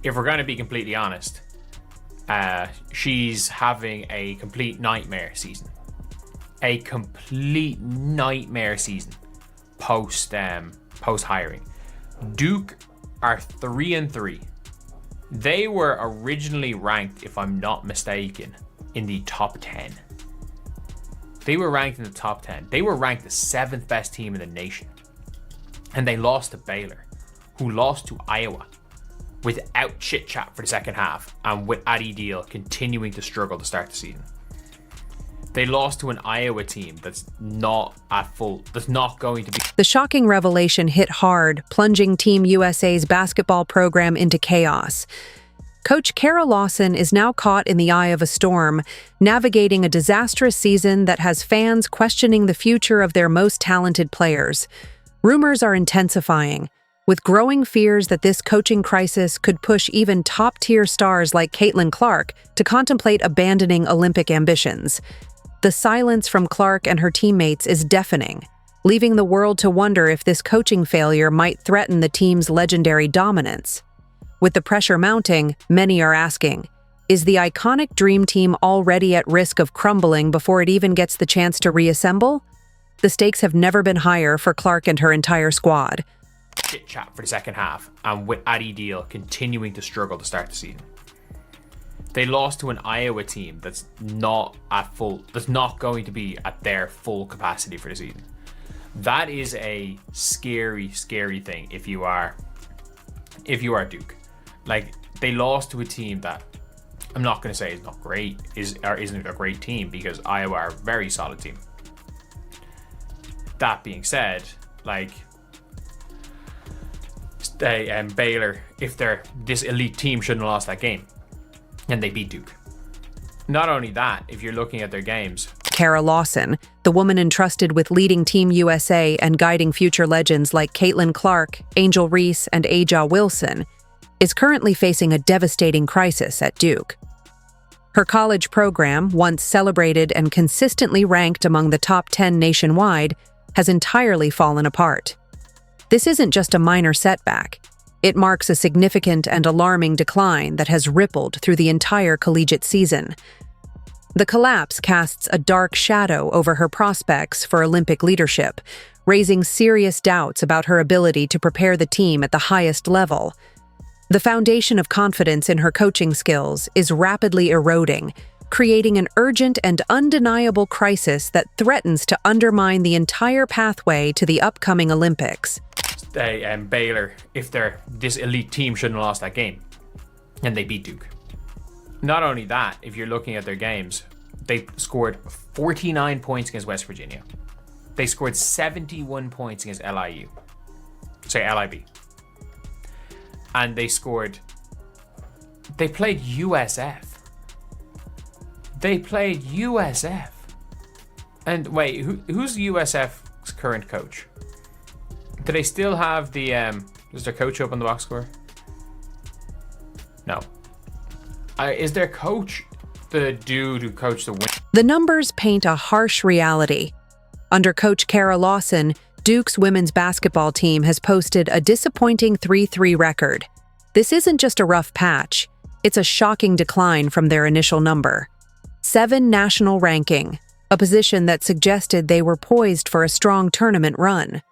if we're going to be completely honest, she's having a complete nightmare season. A complete nightmare season post hiring. Duke are 3-3. They were originally ranked, if I'm not mistaken, in the top 10. They were ranked in the top 10. They were ranked the 7th best team in the nation. And they lost to Baylor, who lost to Iowa without chit chat for the second half, and with Addy Deal continuing to struggle to start the season. They lost to an Iowa team that's not going to be. The shocking revelation hit hard, plunging Team USA's basketball program into chaos. Coach Kara Lawson is now caught in the eye of a storm, navigating a disastrous season that has fans questioning the future of their most talented players. Rumors are intensifying, with growing fears that this coaching crisis could push even top-tier stars like Caitlin Clark to contemplate abandoning Olympic ambitions. The silence from Clark and her teammates is deafening, leaving the world to wonder if this coaching failure might threaten the team's legendary dominance. With the pressure mounting, many are asking, is the iconic Dream Team already at risk of crumbling before it even gets the chance to reassemble? The stakes have never been higher for Clark and her entire squad. Chit chat for the second half, and with Addy Deal continuing to struggle to start the season. They lost to an Iowa team that's not going to be at their full capacity for the season. That is a scary, scary thing if you are Duke. Like, they lost to a team that I'm not going to say is not great, isn't a great team, because Iowa are a very solid team. That being said, like, Baylor, if they're this elite team, shouldn't have lost that game. And they beat Duke. Not only that, if you're looking at their games. Kara Lawson, the woman entrusted with leading Team USA and guiding future legends like Caitlin Clark, Angel Reese, and Aja Wilson, is currently facing a devastating crisis at Duke. Her college program, once celebrated and consistently ranked among the top 10 nationwide, has entirely fallen apart. This isn't just a minor setback. It marks a significant and alarming decline that has rippled through the entire collegiate season. The collapse casts a dark shadow over her prospects for Olympic leadership, raising serious doubts about her ability to prepare the team at the highest level. The foundation of confidence in her coaching skills is rapidly eroding, creating an urgent and undeniable crisis that threatens to undermine the entire pathway to the upcoming Olympics. Baylor, if they're this elite team, shouldn't have lost that game. And they beat Duke. Not only that, if you're looking at their games, they scored 49 points against West Virginia. They scored 71 points against LIB. And they played USF. And wait, who's USF's current coach? Do they still have the is their coach up on the box score? No. Is their coach the dude who coached the win? The numbers paint a harsh reality. Under coach Kara Lawson, Duke's women's basketball team has posted a disappointing 3-3 record. This isn't just a rough patch. It's a shocking decline from their initial number. 7 national ranking, a position that suggested they were poised for a strong tournament run.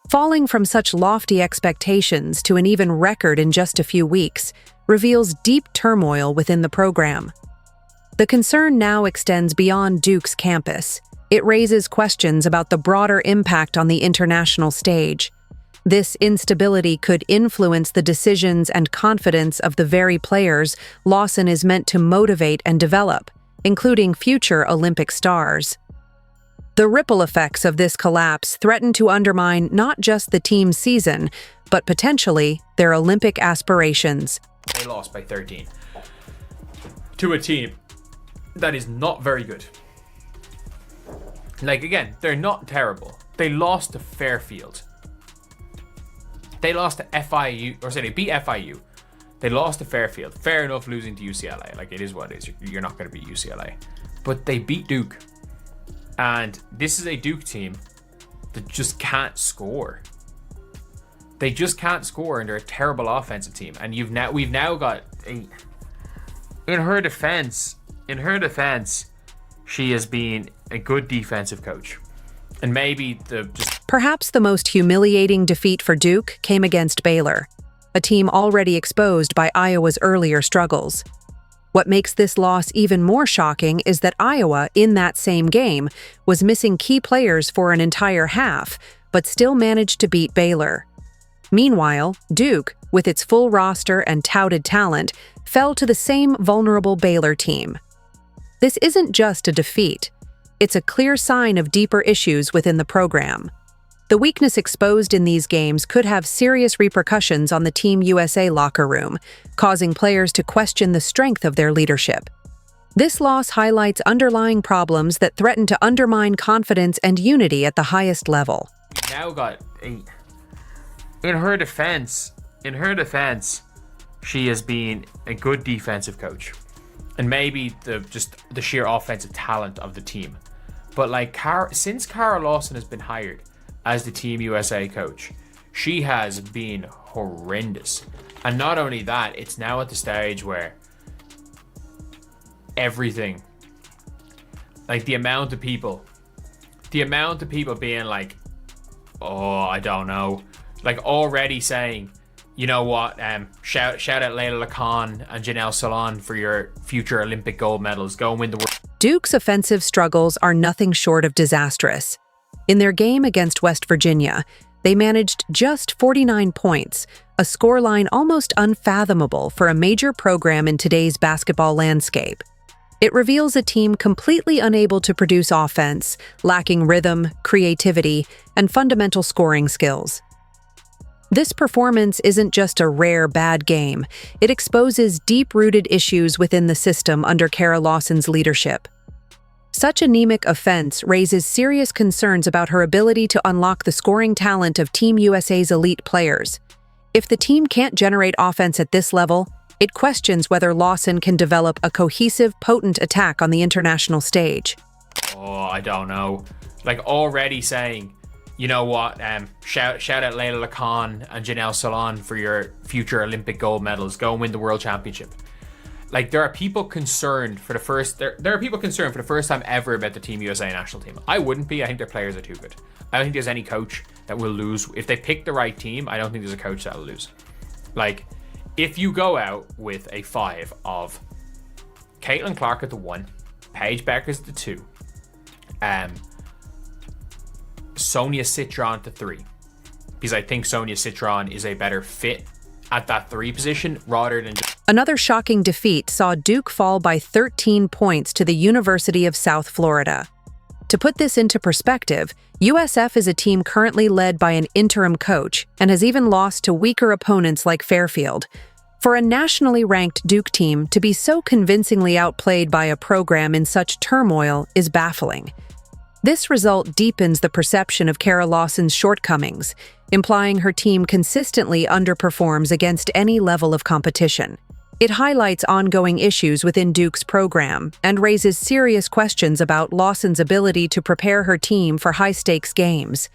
Falling from such lofty expectations to an even record in just a few weeks reveals deep turmoil within the program. The concern now extends beyond Duke's campus. It raises questions about the broader impact on the international stage. This instability could influence the decisions and confidence of the very players Lawson is meant to motivate and develop, including future Olympic stars. The ripple effects of this collapse threaten to undermine not just the team's season, but potentially their Olympic aspirations. They lost by 13 to a team that is not very good. Like, again, they're not terrible. They lost to Fairfield. They lost to FIU, or say they beat FIU. They lost to Fairfield. Fair enough losing to UCLA. Like, it is what it is. You're not going to beat UCLA. But they beat Duke. And this is a Duke team that just can't score. They just can't score, and they're a terrible offensive team. And we've now got in her defense, she has been a good defensive coach. And maybe Perhaps the most humiliating defeat for Duke came against Baylor, a team already exposed by Iowa's earlier struggles. What makes this loss even more shocking is that Iowa, in that same game, was missing key players for an entire half, but still managed to beat Baylor. Meanwhile, Duke, with its full roster and touted talent, fell to the same vulnerable Baylor team. This isn't just a defeat. It's a clear sign of deeper issues within the program. The weakness exposed in these games could have serious repercussions on the Team USA locker room, causing players to question the strength of their leadership. This loss highlights underlying problems that threaten to undermine confidence and unity at the highest level. Now got in her defense, she has been a good defensive coach. And maybe the sheer offensive talent of the team. But since Cara Lawson has been hired as the Team USA coach, she has been horrendous. And not only that, it's now at the stage where everything, the amount of people being like, oh, I don't know, already saying, you know what, shout out Layla Khan and Janelle Solon for your future Olympic gold medals. Go and win the world. Duke's offensive struggles are nothing short of disastrous. In their game against West Virginia, they managed just 49 points, a scoreline almost unfathomable for a major program in today's basketball landscape. It reveals a team completely unable to produce offense, lacking rhythm, creativity, and fundamental scoring skills. This performance isn't just a rare bad game. It exposes deep-rooted issues within the system under Cara Lawson's leadership. Such anemic offense raises serious concerns about her ability to unlock the scoring talent of Team USA's elite players. If the team can't generate offense at this level, it questions whether Lawson can develop a cohesive, potent attack on the international stage. Oh, I don't know. Already saying, you know what, shout out Layla Khan and Janelle Solon for your future Olympic gold medals. Go and win the world championship. There are people concerned for the first time ever about the Team USA national team. I wouldn't be. I think their players are too good. I don't think there's any coach that will lose. If they pick the right team, I don't think there's a coach that will lose. If you go out with a 5 of Caitlin Clark at the 1, Paige Becker's at the 2, Sonia Citron at the 3, because I think Sonia Citron is a better fit at that 3 position rather than just... Another shocking defeat saw Duke fall by 13 points to the University of South Florida. To put this into perspective, USF is a team currently led by an interim coach and has even lost to weaker opponents like Fairfield. For a nationally ranked Duke team to be so convincingly outplayed by a program in such turmoil is baffling. This result deepens the perception of Cara Lawson's shortcomings, implying her team consistently underperforms against any level of competition. It highlights ongoing issues within Duke's program and raises serious questions about Lawson's ability to prepare her team for high-stakes games.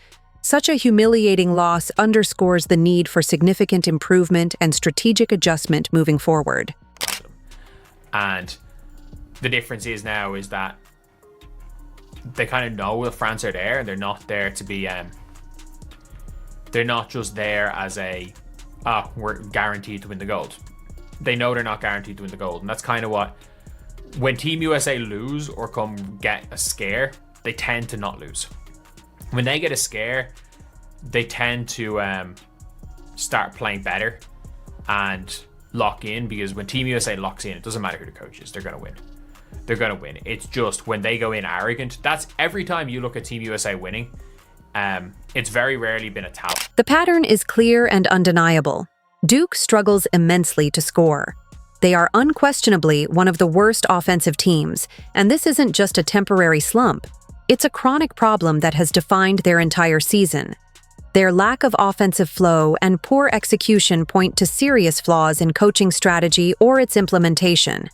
Such a humiliating loss underscores the need for significant improvement and strategic adjustment moving forward. And the difference is now is that they kind of know that France are there, and they're not there to be they're not just there as we're guaranteed to win the gold. They know they're not guaranteed to win the gold, and that's kind of what, when Team USA lose or come get a scare, they tend to not lose. When they get a scare, they tend to start playing better and lock in, because when Team USA locks in, it doesn't matter who the coach is, they're going to win. They're going to win. It's just when they go in arrogant, that's every time you look at Team USA winning, it's very rarely been a talent. The pattern is clear and undeniable. Duke struggles immensely to score. They are unquestionably one of the worst offensive teams, and this isn't just a temporary slump. It's a chronic problem that has defined their entire season. Their lack of offensive flow and poor execution point to serious flaws in coaching strategy or its implementation.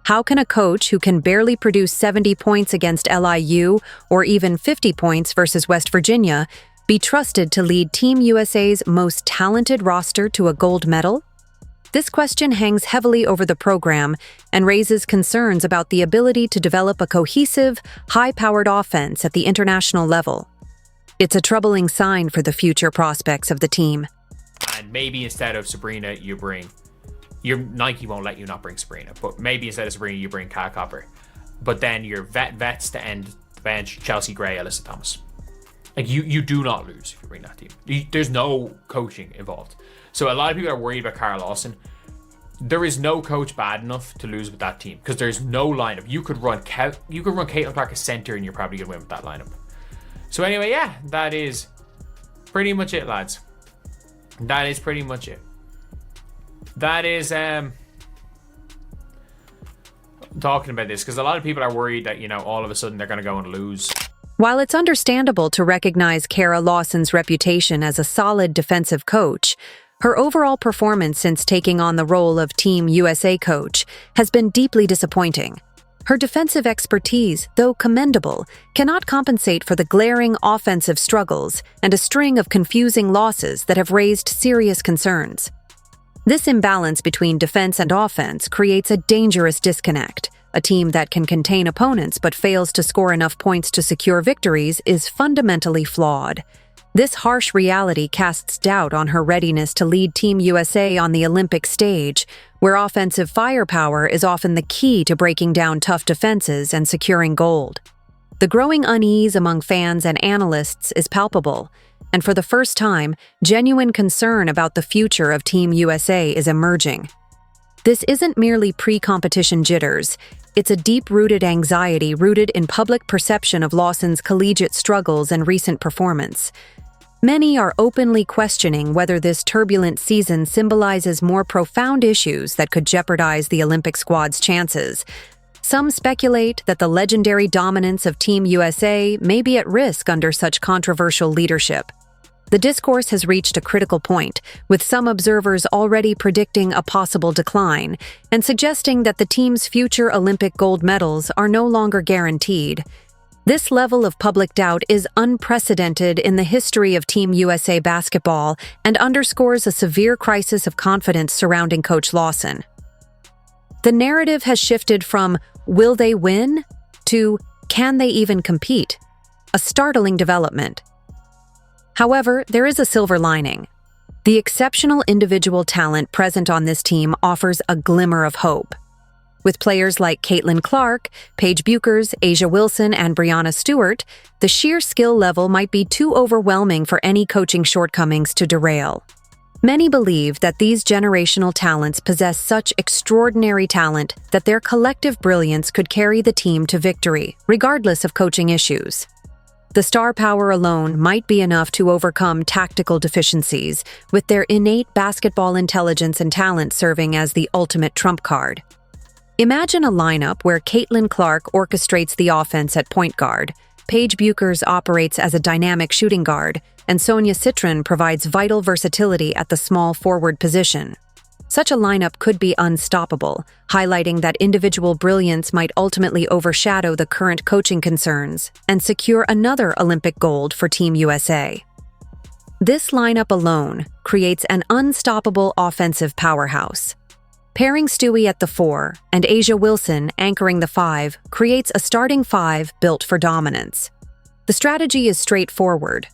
How can a coach who can barely produce 70 points against LIU or even 50 points versus West Virginia be trusted to lead Team USA's most talented roster to a gold medal? This question hangs heavily over the program and raises concerns about the ability to develop a cohesive, high-powered offense at the international level. It's a troubling sign for the future prospects of the team. And maybe instead of Sabrina, you bring... Nike won't let you not bring Sabrina, but maybe instead of Sabrina, you bring Kat Copper. But then your vets to end the bench, Chelsea Gray, Alyssa Thomas. Like, you do not lose if you bring that team. There's no coaching involved. So a lot of people are worried about Cara Lawson. There is no coach bad enough to lose with that team because there's no lineup. You could run Caitlin Clark as center and you're probably going to win with that lineup. So anyway, yeah, that is pretty much it, lads. That is pretty much it. That is talking about this because a lot of people are worried that, all of a sudden they're going to go and lose. While it's understandable to recognize Cara Lawson's reputation as a solid defensive coach, her overall performance since taking on the role of Team USA coach has been deeply disappointing. Her defensive expertise, though commendable, cannot compensate for the glaring offensive struggles and a string of confusing losses that have raised serious concerns. This imbalance between defense and offense creates a dangerous disconnect. A team that can contain opponents but fails to score enough points to secure victories is fundamentally flawed. This harsh reality casts doubt on her readiness to lead Team USA on the Olympic stage, where offensive firepower is often the key to breaking down tough defenses and securing gold. The growing unease among fans and analysts is palpable, and for the first time, genuine concern about the future of Team USA is emerging. This isn't merely pre-competition jitters. It's a deep-rooted anxiety rooted in public perception of Lawson's collegiate struggles and recent performance. Many are openly questioning whether this turbulent season symbolizes more profound issues that could jeopardize the Olympic squad's chances. Some speculate that the legendary dominance of Team USA may be at risk under such controversial leadership. The discourse has reached a critical point, with some observers already predicting a possible decline and suggesting that the team's future Olympic gold medals are no longer guaranteed. This level of public doubt is unprecedented in the history of Team USA basketball and underscores a severe crisis of confidence surrounding Coach Lawson. The narrative has shifted from "will they win?" to "can they even compete?" A startling development. However, there is a silver lining. The exceptional individual talent present on this team offers a glimmer of hope. With players like Caitlin Clark, Paige Buchers, A'ja Wilson, and Breanna Stewart, the sheer skill level might be too overwhelming for any coaching shortcomings to derail. Many believe that these generational talents possess such extraordinary talent that their collective brilliance could carry the team to victory, regardless of coaching issues. The star power alone might be enough to overcome tactical deficiencies, with their innate basketball intelligence and talent serving as the ultimate trump card. Imagine a lineup where Caitlin Clark orchestrates the offense at point guard, Paige Buchers operates as a dynamic shooting guard, and Sonia Citron provides vital versatility at the small forward position. Such a lineup could be unstoppable, highlighting that individual brilliance might ultimately overshadow the current coaching concerns and secure another Olympic gold for Team USA. This lineup alone creates an unstoppable offensive powerhouse. Pairing Stewie at the 4 and A'ja Wilson anchoring the 5 creates a starting 5 built for dominance. The strategy is straightforward.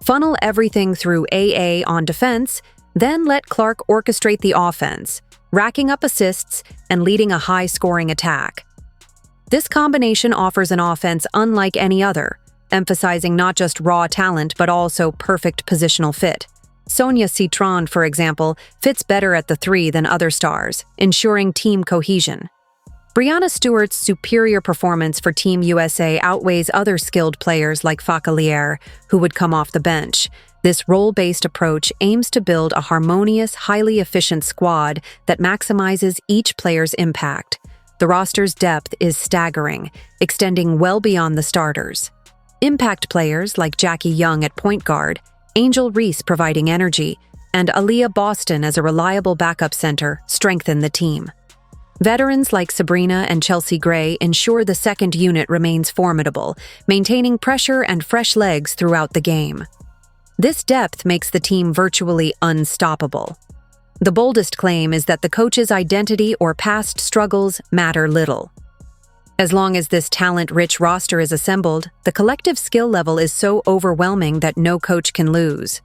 Funnel everything through AA on defense, then let Clark orchestrate the offense, racking up assists and leading a high-scoring attack. This combination offers an offense unlike any other, emphasizing not just raw talent but also perfect positional fit. Sonia Citron, for example, fits better at the 3 than other stars, ensuring team cohesion. Breanna Stewart's superior performance for Team USA outweighs other skilled players like Facalier, who would come off the bench. This role-based approach aims to build a harmonious, highly efficient squad that maximizes each player's impact. The roster's depth is staggering, extending well beyond the starters. Impact players like Jackie Young at point guard, Angel Reese providing energy, and Aaliyah Boston as a reliable backup center strengthen the team. Veterans like Sabrina and Chelsea Gray ensure the second unit remains formidable, maintaining pressure and fresh legs throughout the game. This depth makes the team virtually unstoppable. The boldest claim is that the coach's identity or past struggles matter little. As long as this talent-rich roster is assembled, the collective skill level is so overwhelming that no coach can lose.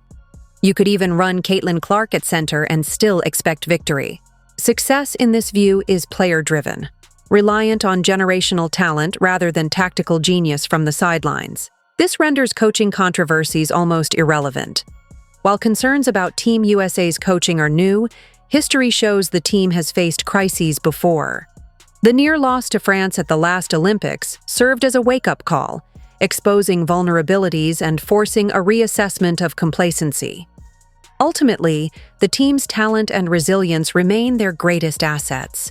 You could even run Caitlin Clark at center and still expect victory. Success in this view is player-driven, reliant on generational talent rather than tactical genius from the sidelines. This renders coaching controversies almost irrelevant. While concerns about Team USA's coaching are new, history shows the team has faced crises before. The near loss to France at the last Olympics served as a wake-up call, exposing vulnerabilities and forcing a reassessment of complacency. Ultimately, the team's talent and resilience remain their greatest assets.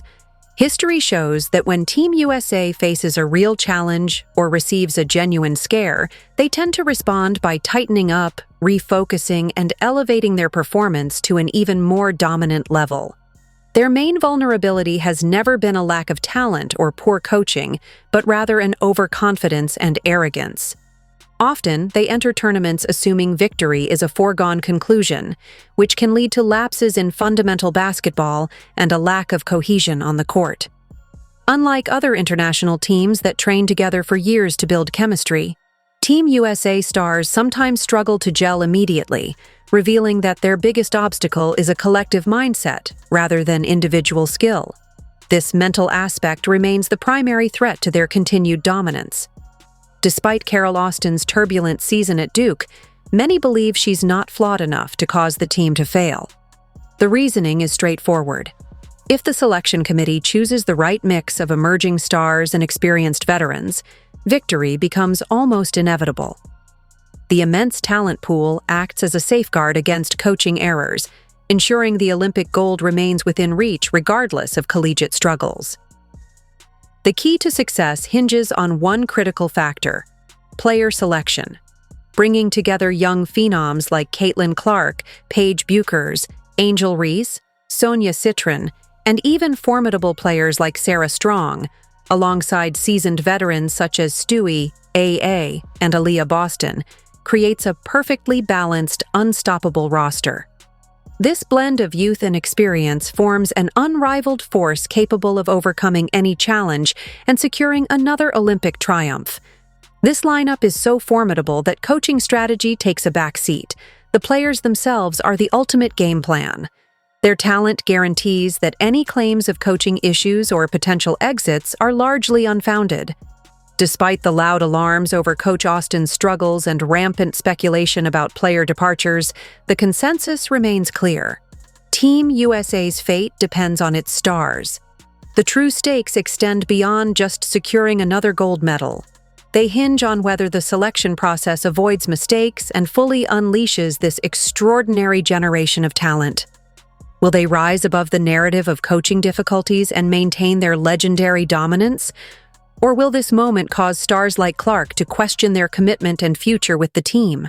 History shows that when Team USA faces a real challenge or receives a genuine scare, they tend to respond by tightening up, refocusing, and elevating their performance to an even more dominant level. Their main vulnerability has never been a lack of talent or poor coaching, but rather an overconfidence and arrogance. Often, they enter tournaments assuming victory is a foregone conclusion, which can lead to lapses in fundamental basketball and a lack of cohesion on the court. Unlike other international teams that train together for years to build chemistry, Team USA stars sometimes struggle to gel immediately, revealing that their biggest obstacle is a collective mindset rather than individual skill. This mental aspect remains the primary threat to their continued dominance. Despite Carol Austin's turbulent season at Duke, many believe she's not flawed enough to cause the team to fail. The reasoning is straightforward. If the selection committee chooses the right mix of emerging stars and experienced veterans, victory becomes almost inevitable. The immense talent pool acts as a safeguard against coaching errors, ensuring the Olympic gold remains within reach regardless of collegiate struggles. The key to success hinges on one critical factor: player selection. Bringing together young phenoms like Caitlin Clark, Paige Buchers, Angel Reese, Sonia Citron, and even formidable players like Sarah Strong, alongside seasoned veterans such as Stewie, A.A., and Aaliyah Boston, creates a perfectly balanced, unstoppable roster. This blend of youth and experience forms an unrivaled force capable of overcoming any challenge and securing another Olympic triumph. This lineup is so formidable that coaching strategy takes a back seat. The players themselves are the ultimate game plan. Their talent guarantees that any claims of coaching issues or potential exits are largely unfounded. Despite the loud alarms over Coach Austin's struggles and rampant speculation about player departures, the consensus remains clear. Team USA's fate depends on its stars. The true stakes extend beyond just securing another gold medal. They hinge on whether the selection process avoids mistakes and fully unleashes this extraordinary generation of talent. Will they rise above the narrative of coaching difficulties and maintain their legendary dominance? Or will this moment cause stars like Clark to question their commitment and future with the team?